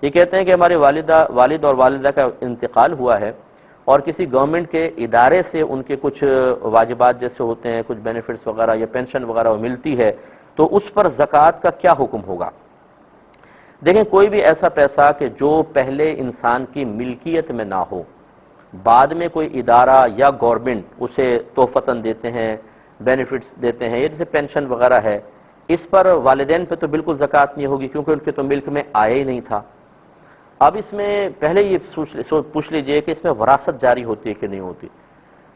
یہ کہتے ہیں کہ ہمارے والد اور والدہ کا انتقال ہوا ہے اور کسی گورنمنٹ کے ادارے سے ان کے کچھ واجبات جیسے ہوتے ہیں، کچھ بینیفٹس وغیرہ یا پینشن وغیرہ ملتی ہے، تو اس پر زکوٰۃ کا کیا حکم ہوگا؟ دیکھیں، کوئی بھی ایسا پیسہ کہ جو پہلے انسان کی ملکیت میں نہ ہو، بعد میں کوئی ادارہ یا گورنمنٹ اسے تحفتاً دیتے ہیں، بینیفٹس دیتے ہیں، یہ جیسے پینشن وغیرہ ہے، اس پر والدین پہ تو بالکل زکوٰۃ نہیں ہوگی کیونکہ ان کے تو ملک میں آیا ہی نہیں تھا۔ اب اس میں پہلے یہ پوچھ لیجئے کہ اس میں وراثت جاری ہوتی ہے کہ نہیں ہوتی؟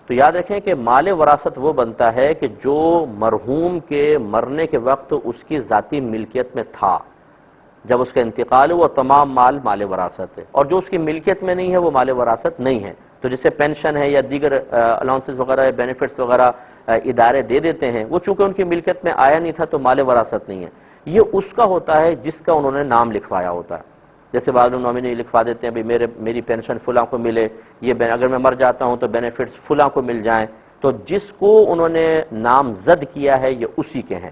تو یاد رکھیں کہ مال وراثت وہ بنتا ہے کہ جو مرحوم کے مرنے کے وقت اس کی ذاتی ملکیت میں تھا، جب اس کا انتقال ہوا تمام مال وراثت ہے، اور جو اس کی ملکیت میں نہیں ہے وہ مال وراثت نہیں ہے۔ تو جسے پینشن ہے یا دیگر الاؤنسز وغیرہ یا بینیفٹس وغیرہ ادارے دے دیتے ہیں، وہ چونکہ ان کی ملکیت میں آیا نہیں تھا تو مال وراثت نہیں ہے۔ یہ اس کا ہوتا ہے جس کا انہوں نے نام لکھوایا ہوتا ہے۔ جیسے بعض لوگ نامینی لکھوا دیتے ہیں، بھئی میری پینشن فلاں کو ملے، اگر میں مر جاتا ہوں تو بینیفٹس فلاں کو مل جائیں، تو جس کو انہوں نے نامزد کیا ہے یہ اسی کے ہیں۔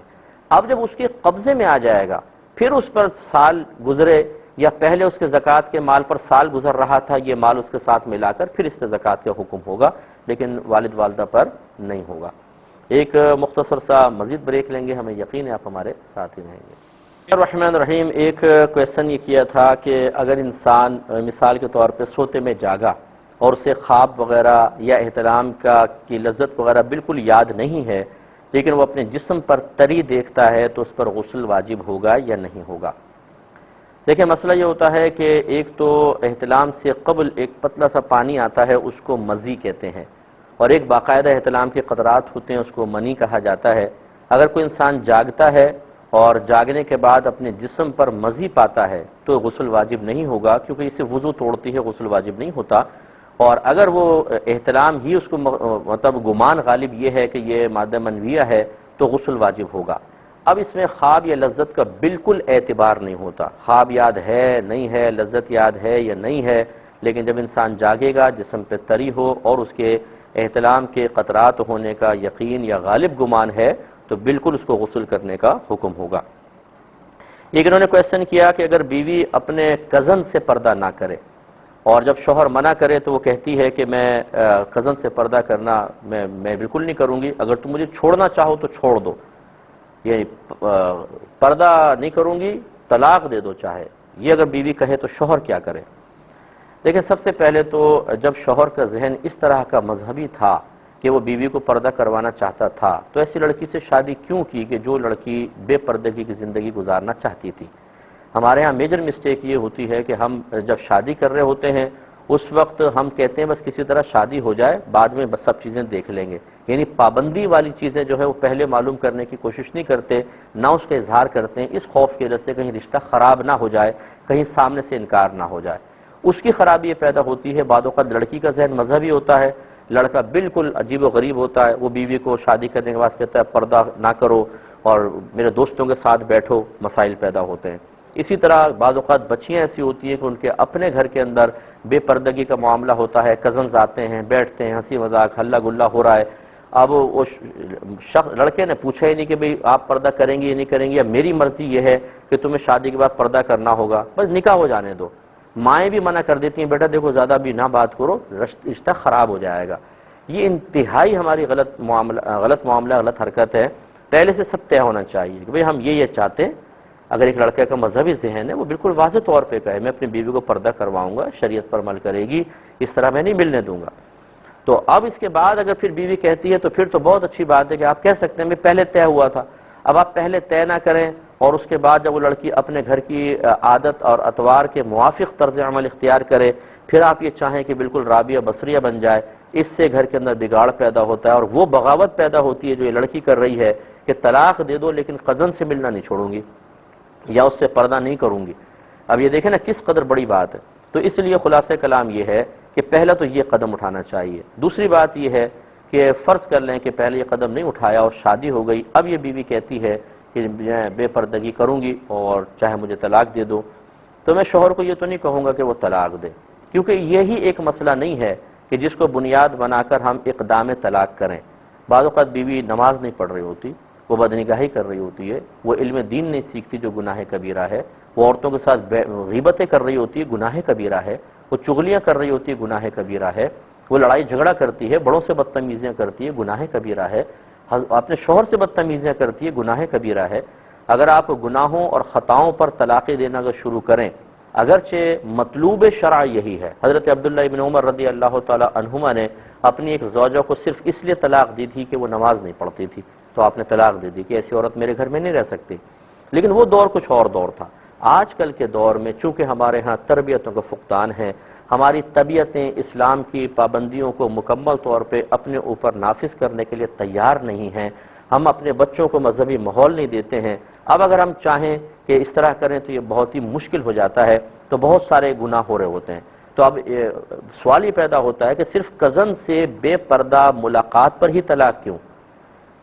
اب جب اس کے قبضے میں آ جائے گا، پھر اس پر سال گزرے یا پہلے اس کے زکوٰۃ کے مال پر سال گزر رہا تھا، یہ مال اس کے ساتھ ملا کر پھر اس پہ زکوٰۃ کا حکم ہوگا، لیکن والد والدہ پر نہیں ہوگا۔ ایک مختصر سا مزید بریک لیں گے، ہمیں یقین ہے آپ ہمارے ساتھ ہی رہیں گے۔ الرحمن الرحیم، ایک کویسچن یہ کیا تھا کہ اگر انسان مثال کے طور پہ سوتے میں جاگا اور اسے خواب وغیرہ یا احتلام کی لذت وغیرہ بالکل یاد نہیں ہے، لیکن وہ اپنے جسم پر تری دیکھتا ہے تو اس پر غسل واجب ہوگا یا نہیں ہوگا؟ دیکھیں، مسئلہ یہ ہوتا ہے کہ ایک تو احتلام سے قبل ایک پتلا سا پانی آتا ہے، اس کو مزی کہتے ہیں، اور ایک باقاعدہ احتلام کے قطرات ہوتے ہیں، اس کو منی کہا جاتا ہے۔ اگر کوئی انسان جاگتا ہے اور جاگنے کے بعد اپنے جسم پر مزی پاتا ہے تو غسل واجب نہیں ہوگا، کیونکہ اسے وضو توڑتی ہے، غسل واجب نہیں ہوتا۔ اور اگر وہ احتلام ہی اس کو مطلب گمان غالب یہ ہے کہ یہ مادہ منویہ ہے تو غسل واجب ہوگا۔ اب اس میں خواب یا لذت کا بالکل اعتبار نہیں ہوتا، خواب یاد ہے نہیں ہے، لذت یاد ہے یا نہیں ہے، لیکن جب انسان جاگے گا، جسم پہ تری ہو اور اس کے احتلام کے قطرات ہونے کا یقین یا غالب گمان ہے تو بالکل اس کو غسل کرنے کا حکم ہوگا۔ ایک انہوں نے کویسچن کیا کہ اگر بیوی اپنے کزن سے پردہ نہ کرے اور جب شوہر منع کرے تو وہ کہتی ہے کہ میں کزن سے پردہ کرنا میں بالکل نہیں کروں گی، اگر تم مجھے چھوڑنا چاہو تو چھوڑ دو، یعنی پردہ نہیں کروں گی، طلاق دے دو چاہے، یہ اگر بیوی کہے تو شوہر کیا کرے؟ دیکھیں، سب سے پہلے تو جب شوہر کا ذہن اس طرح کا مذہبی تھا کہ وہ بیوی کو پردہ کروانا چاہتا تھا تو ایسی لڑکی سے شادی کیوں کی کہ جو لڑکی بے پردگی کی زندگی گزارنا چاہتی تھی؟ ہمارے ہاں میجر مسٹیک یہ ہوتی ہے کہ ہم جب شادی کر رہے ہوتے ہیں اس وقت ہم کہتے ہیں بس کسی طرح شادی ہو جائے، بعد میں بس سب چیزیں دیکھ لیں گے، یعنی پابندی والی چیزیں جو ہے وہ پہلے معلوم کرنے کی کوشش نہیں کرتے، نہ اس کا اظہار کرتے ہیں، اس خوف کی وجہ سے کہیں رشتہ خراب نہ ہو جائے، کہیں سامنے سے انکار نہ ہو جائے۔ اس کی خرابی یہ پیدا ہوتی ہے، بعد اوقات لڑکی کا ذہن مذہبی ہوتا ہے، لڑکا بالکل عجیب و غریب ہوتا ہے، وہ بیوی کو شادی کرنے کے بعد کہتا ہے پردہ نہ کرو اور میرے دوستوں کے ساتھ بیٹھو، مسائل پیدا ہوتے ہیں۔ اسی طرح بعض اوقات بچیاں ایسی ہوتی ہیں کہ ان کے اپنے گھر کے اندر بے پردگی کا معاملہ ہوتا ہے، کزنز آتے ہیں، بیٹھتے ہیں، ہنسی مذاق ہلا گلا ہو رہا ہے، اب وہ شخص لڑکے نے پوچھا ہی نہیں کہ بھئی آپ پردہ کریں گے یا نہیں کریں گے، یا میری مرضی یہ ہے کہ تمہیں شادی کے بعد پردہ کرنا ہوگا، بس نکاح ہو جانے دو۔ مائیں بھی منع کر دیتی ہیں، بیٹا دیکھو زیادہ بھی نہ بات کرو، رشتہ خراب ہو جائے گا۔ یہ انتہائی ہماری غلط معاملہ غلط حرکت ہے۔ پہلے سے سب طے ہونا چاہیے کہ بھئی ہم یہ چاہتے ہیں۔ اگر ایک لڑکے کا مذہبی ذہن ہے وہ بالکل واضح طور پہ کہے میں اپنی بیوی کو پردہ کرواؤں گا، شریعت پر عمل کرے گی، اس طرح میں نہیں ملنے دوں گا۔ تو اب اس کے بعد اگر پھر بیوی کہتی ہے تو پھر تو بہت اچھی بات ہے کہ آپ کہہ سکتے ہیں میں پہلے طے ہوا تھا۔ اب آپ پہلے طے نہ کریں اور اس کے بعد جب وہ لڑکی اپنے گھر کی عادت اور اطوار کے موافق طرز عمل اختیار کرے، پھر آپ یہ چاہیں کہ بالکل رابعہ بصریہ بن جائے، اس سے گھر کے اندر بگاڑ پیدا ہوتا ہے اور وہ بغاوت پیدا ہوتی ہے جو یہ لڑکی کر رہی ہے کہ طلاق دے دو لیکن قزن سے ملنا نہیں چھوڑوں گی یا اس سے پردہ نہیں کروں گی۔ اب یہ دیکھیں نا کس قدر بڑی بات ہے۔ تو اس لیے خلاصہ کلام یہ ہے کہ پہلا تو یہ قدم اٹھانا چاہیے۔ دوسری بات یہ ہے کہ فرض کر لیں کہ پہلے یہ قدم نہیں اٹھایا اور شادی ہو گئی، اب یہ بیوی کہتی ہے کہ میں بے پردگی کروں گی اور چاہے مجھے طلاق دے دو، تو میں شوہر کو یہ تو نہیں کہوں گا کہ وہ طلاق دے، کیونکہ یہی ایک مسئلہ نہیں ہے کہ جس کو بنیاد بنا کر ہم اقدام طلاق کریں۔ بعض اوقات بیوی نماز نہیں پڑھ رہی ہوتی وہ بدنگاہی کر رہی ہوتی ہے، وہ علم دین نہیں سیکھتی جو گناہ کبیرہ ہے، وہ عورتوں کے ساتھ غیبتیں کر رہی ہوتی ہے، گناہ کبیرہ ہے، وہ چغلیاں کر رہی ہوتی ہے، گناہ کبیرہ ہے، وہ لڑائی جھگڑا کرتی ہے، بڑوں سے بدتمیزیاں کرتی ہے، گناہ کبیرہ ہے، اپنے شوہر سے بدتمیزیاں کرتی ہے، گناہ کبیرہ ہے۔ اگر آپ گناہوں اور خطاؤں پر طلاقیں دینا اگر شروع کریں، اگرچہ مطلوب شرع یہی ہے، حضرت عبداللہ ابن عمر رضی اللہ تعالی عنہما نے اپنی ایک زوجہ کو صرف اس لیے طلاق دی تھی کہ وہ نماز نہیں پڑھتی تھی، تو آپ نے طلاق دے دی کہ ایسی عورت میرے گھر میں نہیں رہ سکتی، لیکن وہ دور کچھ اور دور تھا۔ آج کل کے دور میں چونکہ ہمارے ہاں تربیتوں کا فقدان ہے، ہماری طبیعتیں اسلام کی پابندیوں کو مکمل طور پہ اپنے اوپر نافذ کرنے کے لیے تیار نہیں ہیں، ہم اپنے بچوں کو مذہبی ماحول نہیں دیتے ہیں، اب اگر ہم چاہیں کہ اس طرح کریں تو یہ بہت ہی مشکل ہو جاتا ہے، تو بہت سارے گناہ ہو رہے ہوتے ہیں۔ تو اب سوال یہ پیدا ہوتا ہے کہ صرف کزن سے بے پردہ ملاقات پر ہی طلاق کیوں،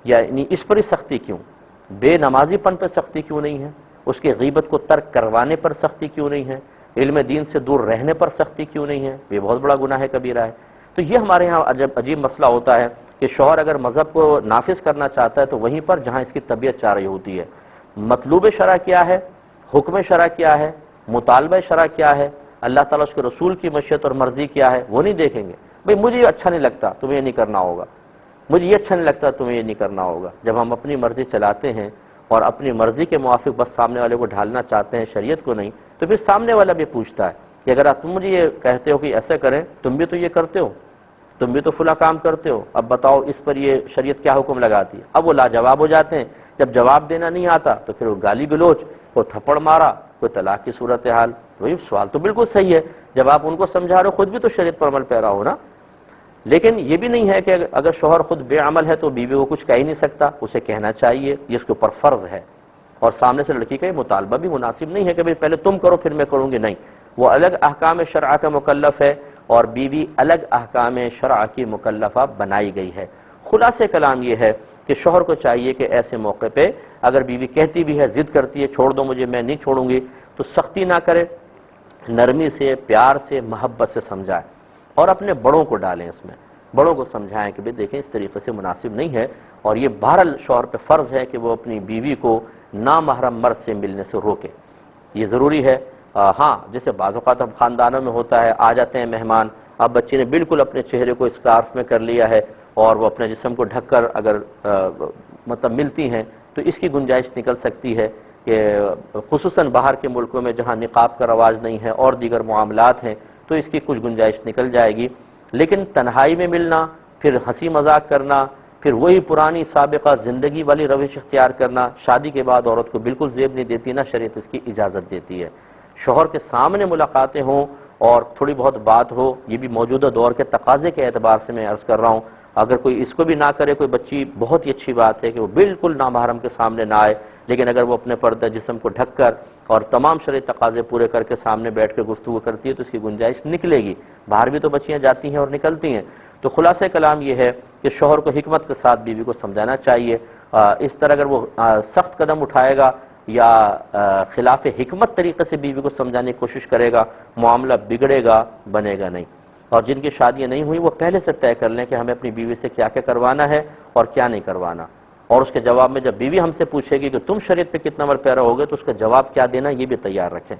یعنی اس پر ہی سختی کیوں؟ بے نمازی پن پر سختی کیوں نہیں ہے؟ اس کے غیبت کو ترک کروانے پر سختی کیوں نہیں ہے؟ علم دین سے دور رہنے پر سختی کیوں نہیں ہے؟ یہ بہت بڑا گناہ کبیرہ ہے۔ تو یہ ہمارے ہاں عجیب مسئلہ ہوتا ہے کہ شوہر اگر مذہب کو نافذ کرنا چاہتا ہے تو وہیں پر جہاں اس کی طبیعت چاہ رہی ہوتی ہے۔ مطلوب شرع کیا ہے، حکم شرع کیا ہے، مطالبہ شرع کیا ہے، اللہ تعالیٰ اس کے رسول کی مشیت اور مرضی کیا ہے، وہ نہیں دیکھیں گے۔ بھئی مجھے یہ اچھا نہیں لگتا، تمہیں یہ نہیں کرنا ہوگا، مجھے یہ اچھا نہیں لگتا، تمہیں یہ نہیں کرنا ہوگا۔ جب ہم اپنی مرضی چلاتے ہیں اور اپنی مرضی کے موافق بس سامنے والے کو ڈھالنا چاہتے ہیں، شریعت کو نہیں، تو پھر سامنے والا بھی پوچھتا ہے کہ اگر تم مجھے یہ کہتے ہو کہ ایسا کریں، تم بھی تو یہ کرتے ہو، تم بھی تو فلاں کام کرتے ہو، اب بتاؤ اس پر یہ شریعت کیا حکم لگاتی ہے؟ اب وہ لاجواب ہو جاتے ہیں۔ جب جواب دینا نہیں آتا تو پھر وہ گالی گلوچ، وہ تھپڑ مارا، کوئی طلاق کی صورتحال۔ وہی سوال تو بالکل صحیح ہے، جب آپ ان کو سمجھا رہے ہو خود بھی تو شریعت پر عمل پیرا ہو نا۔ لیکن یہ بھی نہیں ہے کہ اگر شوہر خود بے عمل ہے تو بیوی کو کچھ کہہ ہی نہیں سکتا، اسے کہنا چاہیے، یہ اس کے اوپر فرض ہے۔ اور سامنے سے لڑکی کا یہ مطالبہ بھی مناسب نہیں ہے کہ پہلے تم کرو پھر میں کروں گی، نہیں، وہ الگ احکام شرع کا مکلف ہے اور بیوی الگ احکام شرع کی مکلفہ بنائی گئی ہے۔ خلاصہ کلام یہ ہے کہ شوہر کو چاہیے کہ ایسے موقع پہ اگر بیوی کہتی بھی ہے، ضد کرتی ہے چھوڑ دو مجھے، میں نہیں چھوڑوں گی، تو سختی نہ کرے، نرمی سے، پیار سے، محبت سے سمجھائے اور اپنے بڑوں کو ڈالیں اس میں، بڑوں کو سمجھائیں کہ دیکھیں اس طریقے سے مناسب نہیں ہے، اور یہ بہرحال شوہر پہ فرض ہے کہ وہ اپنی بیوی کو نامحرم مرد سے ملنے سے روکے، یہ ضروری ہے۔ ہاں، جیسے بعض اوقات اب خاندانوں میں ہوتا ہے، آ جاتے ہیں مہمان، اب بچی نے بالکل اپنے چہرے کو اسکارف میں کر لیا ہے اور وہ اپنے جسم کو ڈھک کر اگر مطلب ملتی ہیں تو اس کی گنجائش نکل سکتی ہے کہ خصوصاً باہر کے ملکوں میں جہاں نقاب کا رواج نہیں ہے اور دیگر معاملات ہیں تو اس کی کچھ گنجائش نکل جائے گی، لیکن تنہائی میں ملنا، پھر ہنسی مذاق کرنا، پھر وہی پرانی سابقہ زندگی والی روش اختیار کرنا، شادی کے بعد عورت کو بالکل زیب نہیں دیتی، نہ شریعت اس کی اجازت دیتی ہے۔ شوہر کے سامنے ملاقاتیں ہوں اور تھوڑی بہت بات ہو، یہ بھی موجودہ دور کے تقاضے کے اعتبار سے میں عرض کر رہا ہوں۔ اگر کوئی اس کو بھی نہ کرے کوئی بچی، بہت ہی اچھی بات ہے کہ وہ بالکل نامحرم کے سامنے نہ آئے، لیکن اگر وہ اپنے پردہ جسم کو ڈھک کر اور تمام شرعی تقاضے پورے کر کے سامنے بیٹھ کے گفتگو کرتی ہے تو اس کی گنجائش نکلے گی۔ باہر بھی تو بچیاں جاتی ہیں اور نکلتی ہیں۔ تو خلاصہ کلام یہ ہے کہ شوہر کو حکمت کے ساتھ بیوی کو سمجھانا چاہیے۔ اس طرح اگر وہ سخت قدم اٹھائے گا یا خلاف حکمت طریقے سے بیوی کو سمجھانے کی کوشش کرے گا، معاملہ بگڑے گا، بنے گا نہیں۔ اور جن کی شادیاں نہیں ہوئی وہ پہلے سے طے کر لیں کہ ہمیں اپنی بیوی سے کیا کیا کروانا ہے اور کیا نہیں کروانا، اور اس کے جواب میں جب بیوی ہم سے پوچھے گی کہ تم شریعت پہ کتنا عمل پیرا ہوگے تو اس کا جواب کیا دینا یہ بھی تیار رکھیں۔